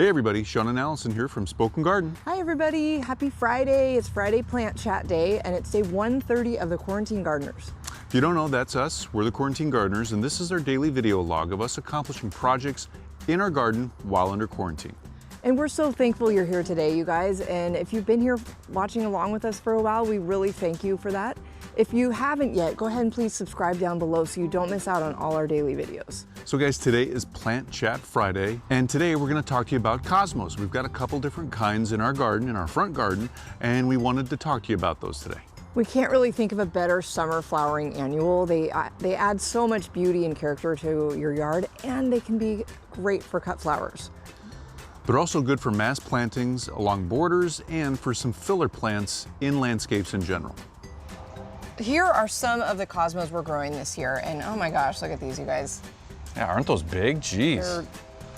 Hey everybody, Sean and Allison here from Spoken Garden. Hi everybody, happy Friday. It's Friday Plant Chat Day and it's day 130 of the Quarantine Gardeners. If you don't know, that's us. We're the Quarantine Gardeners, and this is our daily video log of us accomplishing projects in our garden while under quarantine. And we're so thankful you're here today, you guys. And if you've been here watching along with us for a while, we really thank you for that. If you haven't yet, go ahead and please subscribe down below so you don't miss out on all our daily videos. So guys, today is Plant Chat Friday, and today we're going to talk to you about cosmos. We've got a couple different kinds in our garden, in our front garden, and we wanted to talk to you about those today. We can't really think of a better summer flowering annual. They add so much beauty and character to your yard, and they can be great for cut flowers. They're also good for mass plantings along borders and for some filler plants in landscapes in general. Here are some of the cosmos we're growing this year, and oh my gosh, look at these, you guys. Yeah, aren't those big? Jeez. They're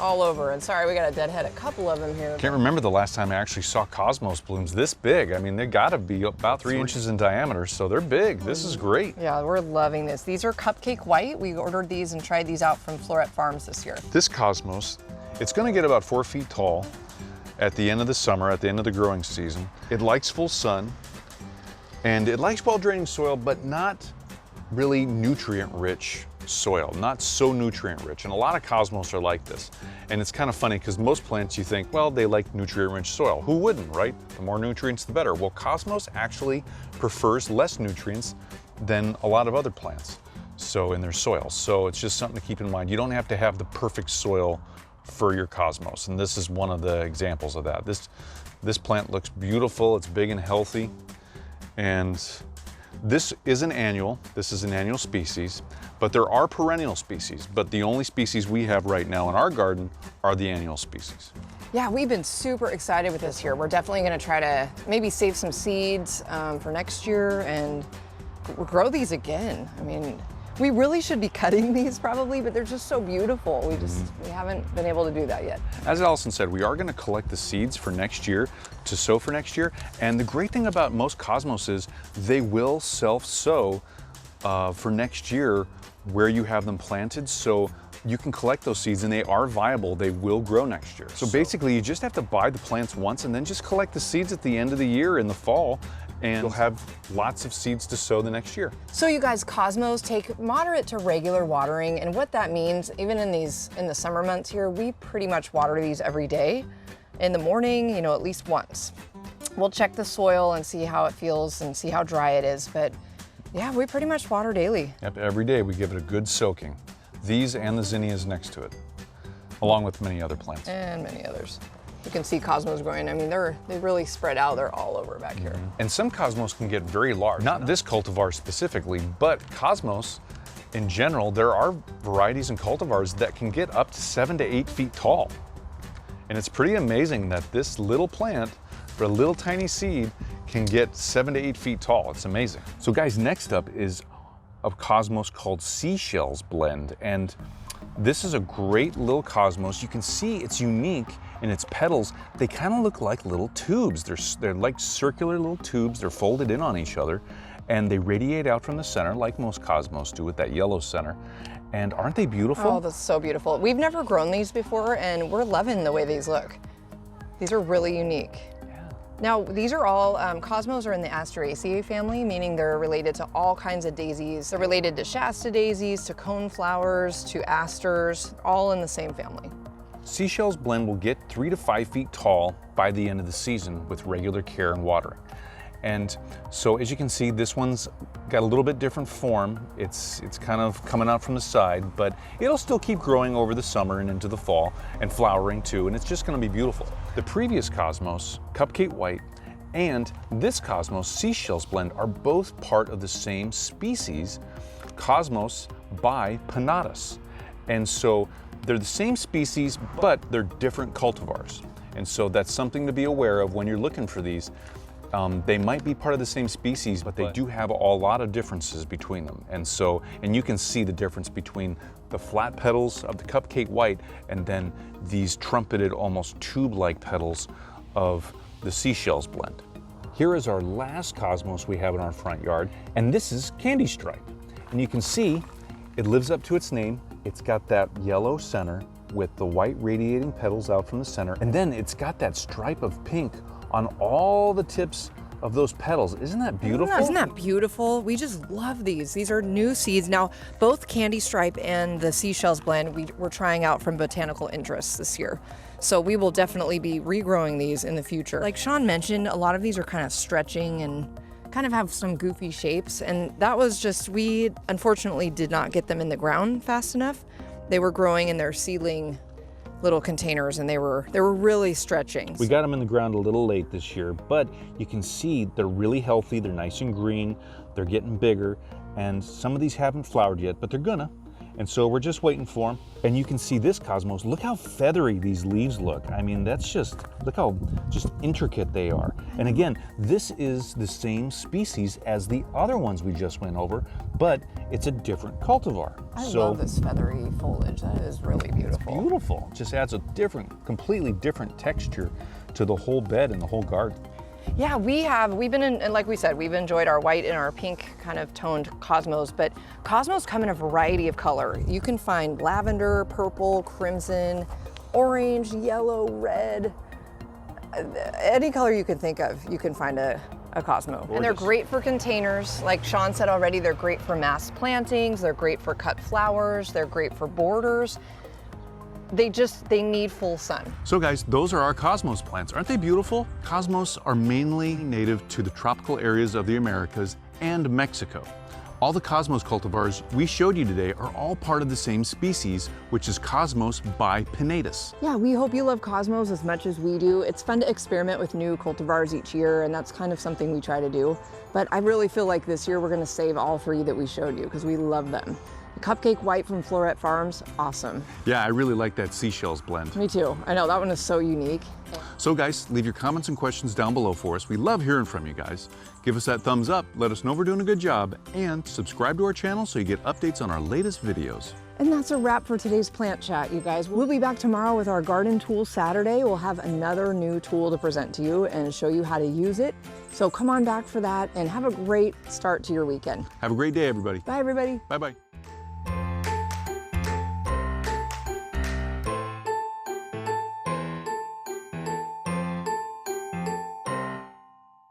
all over, and sorry, we got to deadhead a couple of them here. Can't remember the last time I actually saw cosmos blooms this big. I mean, they gotta be about 3 inches in diameter, so they're big. This is great. Yeah, we're loving this. These are cupcake white. We ordered these and tried these out from Floret Farms this year. This cosmos, it's gonna get about 4 feet tall at the end of the summer, at the end of the growing season. It likes full sun, and it likes well-draining soil, but not really nutrient-rich soil, not so nutrient-rich. And a lot of cosmos are like this. And it's kind of funny because most plants you think, well, they like nutrient-rich soil. Who wouldn't, right? The more nutrients, the better. Well, cosmos actually prefers less nutrients than a lot of other plants in their soil. So it's just something to keep in mind. You don't have to have the perfect soil for your cosmos. And this is one of the examples of that. This plant looks beautiful. It's big and healthy. And this is an annual species, but there are perennial species, but the only species we have right now in our garden are the annual species. Yeah, we've been super excited with this year. We're definitely gonna try to maybe save some seeds for next year and grow these again. I mean, we really should be cutting these probably, but they're just so beautiful. We haven't been able to do that yet. As Allison said, we are going to collect the seeds for next year to sow for next year. And the great thing about most cosmos is they will self-sow for next year where you have them planted. So you can collect those seeds and they are viable. They will grow next year. So basically you just have to buy the plants once and then just collect the seeds at the end of the year in the fall, and you'll have lots of seeds to sow the next year. So you guys, cosmos take moderate to regular watering, and what that means, even in the summer months here, we pretty much water these every day. In the morning, at least once. We'll check the soil and see how it feels and see how dry it is, but yeah, we pretty much water daily. Yep, every day we give it a good soaking. These and the zinnias next to it, along with many other plants. And many others. You can see cosmos growing. I mean, they really spread out. They're all over back here. And some cosmos can get very large. Not this cultivar specifically, but cosmos in general, there are varieties and cultivars that can get up to 7 to 8 feet tall. And it's pretty amazing that this little plant, for a little tiny seed, can get 7 to 8 feet tall. It's amazing. So guys, next up is a cosmos called Seashells Blend. And this is a great little cosmos. You can see it's unique in its petals. They kind of look like little tubes. They're like circular little tubes. They're folded in on each other and they radiate out from the center like most cosmos do with that yellow center. And aren't they beautiful? Oh, that's so beautiful. We've never grown these before and we're loving the way these look. These are really unique. Now, these are all, cosmos are in the Asteraceae family, meaning they're related to all kinds of daisies. They're related to Shasta daisies, to coneflowers, to asters, all in the same family. Seashells Blend will get 3 to 5 feet tall by the end of the season with regular care and watering. And so as you can see, this one's got a little bit different form. It's kind of coming out from the side, but it'll still keep growing over the summer and into the fall and flowering too, and it's just gonna be beautiful. The previous cosmos, Cupcake White, and this cosmos, Seashells Blend, are both part of the same species, Cosmos bipinnatus. And so they're the same species, but they're different cultivars. And so that's something to be aware of when you're looking for these. They might be part of the same species, but they do have a lot of differences between them. And you can see the difference between the flat petals of the Cupcake White and then these trumpeted, almost tube-like petals of the Seashells Blend. Here is our last cosmos we have in our front yard, and this is Candy Stripe. And you can see it lives up to its name. It's got that yellow center with the white radiating petals out from the center. And then it's got that stripe of pink on all the tips of those petals. Isn't that beautiful? Isn't that beautiful? We just love these. These are new seeds. Now, both Candy Stripe and the Seashells Blend, we're trying out from botanical interests this year. So we will definitely be regrowing these in the future. Like Sean mentioned, a lot of these are kind of stretching and kind of have some goofy shapes. And that was just, we unfortunately did not get them in the ground fast enough. They were growing in their seedling little containers and they were really stretching. We got them in the ground a little late this year, but you can see they're really healthy. They're nice and green. They're getting bigger, and some of these haven't flowered yet, but they're gonna. And so we're just waiting for them. And you can see this cosmos. Look how feathery these leaves look. I mean, that's just, look how just intricate they are. And again, this is the same species as the other ones we just went over, but it's a different cultivar. I love this feathery foliage. That is really beautiful. It's beautiful. It just adds a different, completely different texture to the whole bed and the whole garden. Yeah, we've been in, and like we said, we've enjoyed our white and our pink kind of toned cosmos, but cosmos come in a variety of color. You can find lavender, purple, crimson, orange, yellow, red, any color you can think of, you can find a cosmo. Gorgeous. And they're great for containers. Like Sean said already, they're great for mass plantings, they're great for cut flowers, they're great for borders. They need full sun. So guys, those are our cosmos plants. Aren't they beautiful? Cosmos are mainly native to the tropical areas of the Americas and Mexico. All the cosmos cultivars we showed you today are all part of the same species, which is Cosmos bipinnatus. Yeah, we hope you love cosmos as much as we do. It's fun to experiment with new cultivars each year, and that's kind of something we try to do. But I really feel like this year we're gonna save all 3 that we showed you because we love them. The Cupcake White from Floret Farms, awesome. Yeah, I really like that Seashells Blend. Me too. I know, that one is so unique. So guys, leave your comments and questions down below for us. We love hearing from you guys. Give us that thumbs up, let us know we're doing a good job, and subscribe to our channel so you get updates on our latest videos. And that's a wrap for today's plant chat, you guys. We'll be back tomorrow with our Garden Tool Saturday. We'll have another new tool to present to you and show you how to use it. So come on back for that and have a great start to your weekend. Have a great day, everybody. Bye, everybody. Bye-bye.